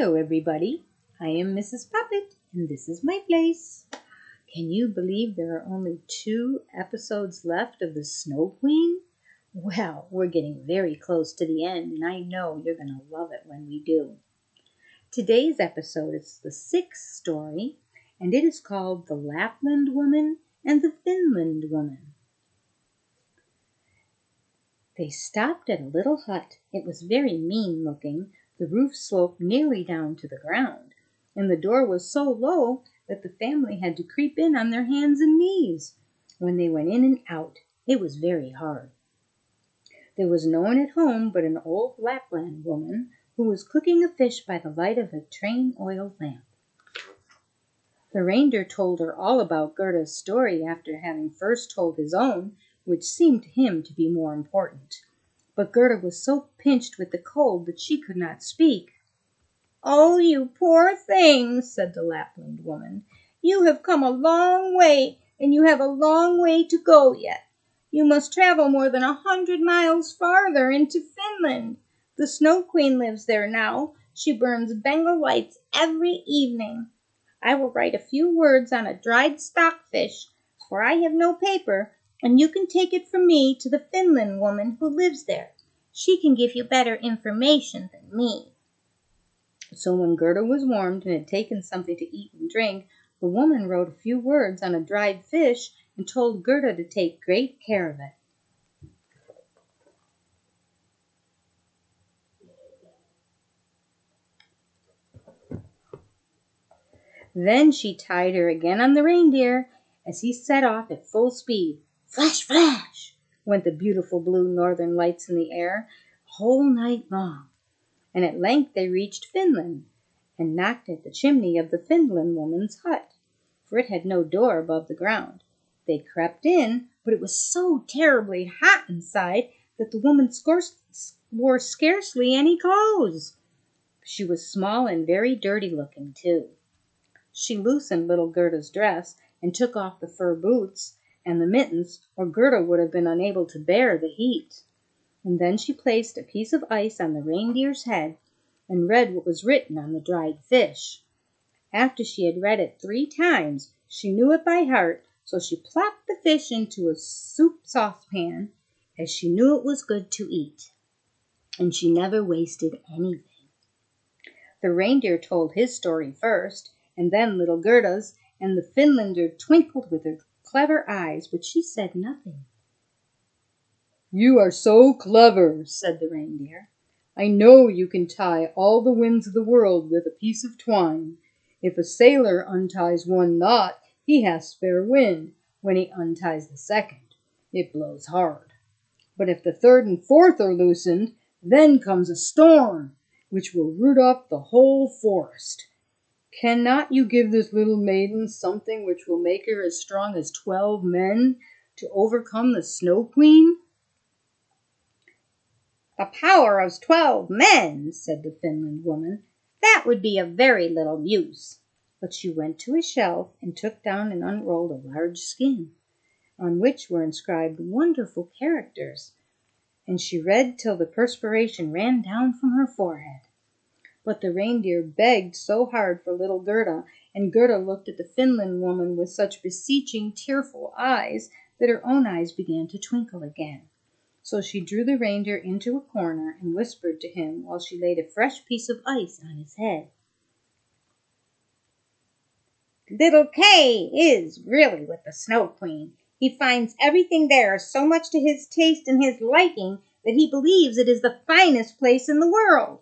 Hello, everybody. I am Mrs. Poppet, and this is my place. Can you believe there are only 2 episodes left of the Snow Queen? Well, we're getting very close to the end, and I know you're going to love it when we do. Today's episode is the 6th story, and it is called The Lapland Woman and the Finland Woman. They stopped at a little hut. It was very mean looking. The roof sloped nearly down to the ground, and the door was so low that the family had to creep in on their hands and knees. When they went in and out, it was very hard. There was no one at home but an old Lapland woman who was cooking a fish by the light of a train oil lamp. The reindeer told her all about Gerda's story after having first told his own, which seemed to him to be more important. But Gerda was so pinched with the cold that she could not speak. "Oh, you poor thing," said the Lapland woman. "You have come a long way, and you have a long way to go yet. You must travel more than 100 miles farther into Finland. The Snow Queen lives there now. She burns Bengal lights every evening. I will write a few words on a dried stockfish, for I have no paper, and you can take it from me to the Finland woman who lives there. She can give you better information than me." So when Gerda was warmed and had taken something to eat and drink, the woman wrote a few words on a dried fish and told Gerda to take great care of it. Then she tied her again on the reindeer as he set off at full speed. Flash, flash, went the beautiful blue northern lights in the air the whole night long, and at length they reached Finland and knocked at the chimney of the Finland woman's hut, for it had no door above the ground. They crept in, but it was so terribly hot inside that the woman wore scarcely any clothes. She was small and very dirty looking, too. She loosened little Gerda's dress and took off the fur boots and the mittens, or Gerda would have been unable to bear the heat. And then she placed a piece of ice on the reindeer's head and read what was written on the dried fish. After she had read it 3 times, she knew it by heart, so she plopped the fish into a soup saucepan, as she knew it was good to eat. And she never wasted anything. The reindeer told his story first, and then little Gerda's, and the Finlander twinkled with her clever eyes, but she said nothing. "You are so clever," said the reindeer. "I know you can tie all the winds of the world with a piece of twine. If a sailor unties one knot, he has fair wind. When he unties the second, it blows hard. But if the 3rd and 4th are loosened, then comes a storm, which will root up the whole forest. Cannot you give this little maiden something which will make her as strong as 12 men to overcome the Snow Queen?" "The power of 12 men," said the Finland woman. "That would be of very little use." But she went to a shelf and took down and unrolled a large skin, on which were inscribed wonderful characters, and she read till the perspiration ran down from her forehead. But the reindeer begged so hard for little Gerda, and Gerda looked at the Finland woman with such beseeching, tearful eyes, that her own eyes began to twinkle again. So she drew the reindeer into a corner and whispered to him while she laid a fresh piece of ice on his head. "Little Kay is really with the Snow Queen. He finds everything there so much to his taste and his liking that he believes it is the finest place in the world.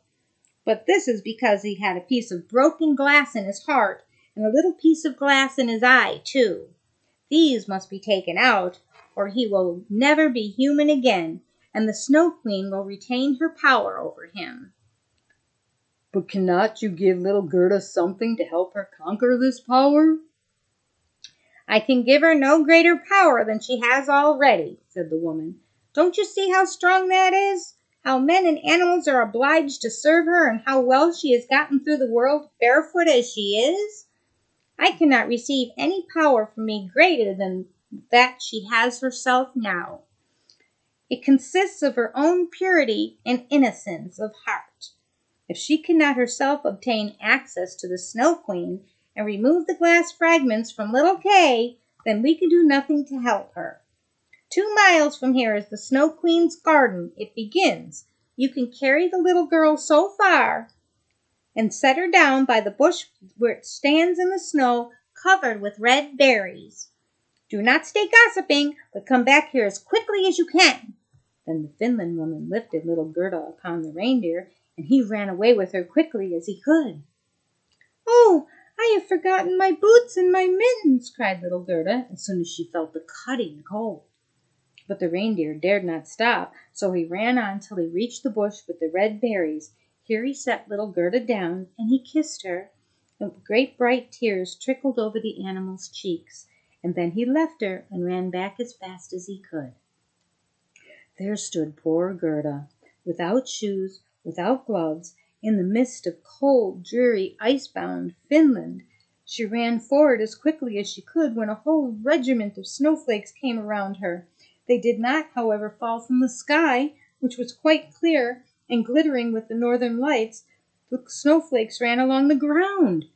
But this is because he had a piece of broken glass in his heart and a little piece of glass in his eye, too. These must be taken out, or he will never be human again, and the Snow Queen will retain her power over him." "But cannot you give little Gerda something to help her conquer this power?" "I can give her no greater power than she has already," said the woman. "Don't you see how strong that is? How men and animals are obliged to serve her, and how well she has gotten through the world barefoot as she is? I cannot receive any power from me greater than that she has herself now. It consists of her own purity and innocence of heart. If she cannot herself obtain access to the Snow Queen and remove the glass fragments from little Kay, then we can do nothing to help her. 2 miles from here is the Snow Queen's garden. It begins. You can carry the little girl so far and set her down by the bush where it stands in the snow covered with red berries. Do not stay gossiping, but come back here as quickly as you can." Then the Finland woman lifted little Gerda upon the reindeer, and he ran away with her quickly as he could. "Oh, I have forgotten my boots and my mittens," cried little Gerda as soon as she felt the cutting cold. But the reindeer dared not stop, so he ran on till he reached the bush with the red berries. Here he set little Gerda down, and he kissed her, and great bright tears trickled over the animal's cheeks. And then he left her and ran back as fast as he could. There stood poor Gerda, without shoes, without gloves, in the midst of cold, dreary, ice-bound Finland. She ran forward as quickly as she could when a whole regiment of snowflakes came around her. They did not, however, fall from the sky, which was quite clear and glittering with the northern lights. The snowflakes ran along the ground,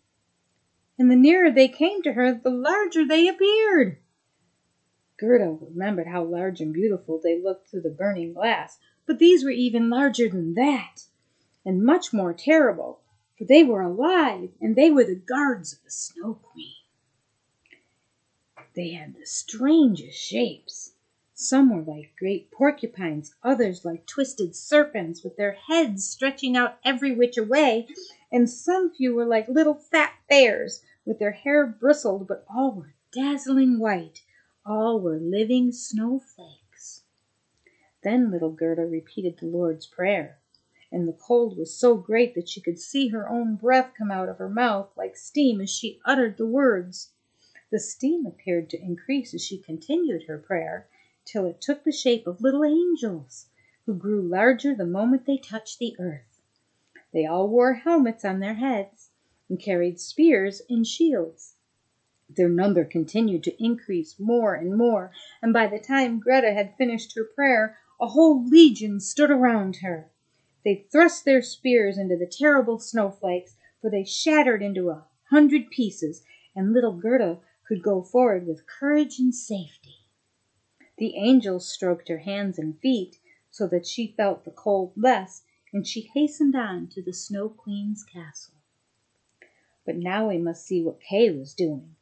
and the nearer they came to her, the larger they appeared. Gerda remembered how large and beautiful they looked through the burning glass, but these were even larger than that, and much more terrible, for they were alive, and they were the guards of the Snow Queen. They had the strangest shapes. Some were like great porcupines, others like twisted serpents, with their heads stretching out every which way, and some few were like little fat bears, with their hair bristled, but all were dazzling white. All were living snowflakes. Then little Gerda repeated the Lord's Prayer, and the cold was so great that she could see her own breath come out of her mouth like steam as she uttered the words. The steam appeared to increase as she continued her prayer, till it took the shape of little angels, who grew larger the moment they touched the earth. They all wore helmets on their heads and carried spears and shields. Their number continued to increase more and more, and by the time Gerda had finished her prayer, a whole legion stood around her. They thrust their spears into the terrible snowflakes, for they shattered into 100 pieces, and little Gerda could go forward with courage and safety. The angels stroked her hands and feet, so that she felt the cold less, and she hastened on to the Snow Queen's castle. But now we must see what Kay was doing.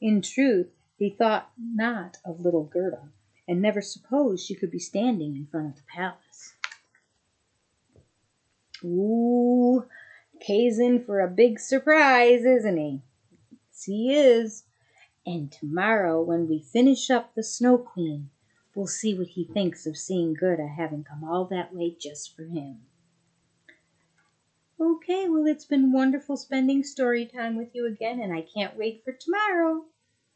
In truth, he thought not of little Gerda, and never supposed she could be standing in front of the palace. Ooh, Kay's in for a big surprise, isn't he? Yes, he is. And tomorrow, when we finish up the Snow Queen, we'll see what he thinks of seeing Gerda having come all that way just for him. Okay, well, it's been wonderful spending story time with you again, and I can't wait for tomorrow.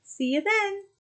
See you then.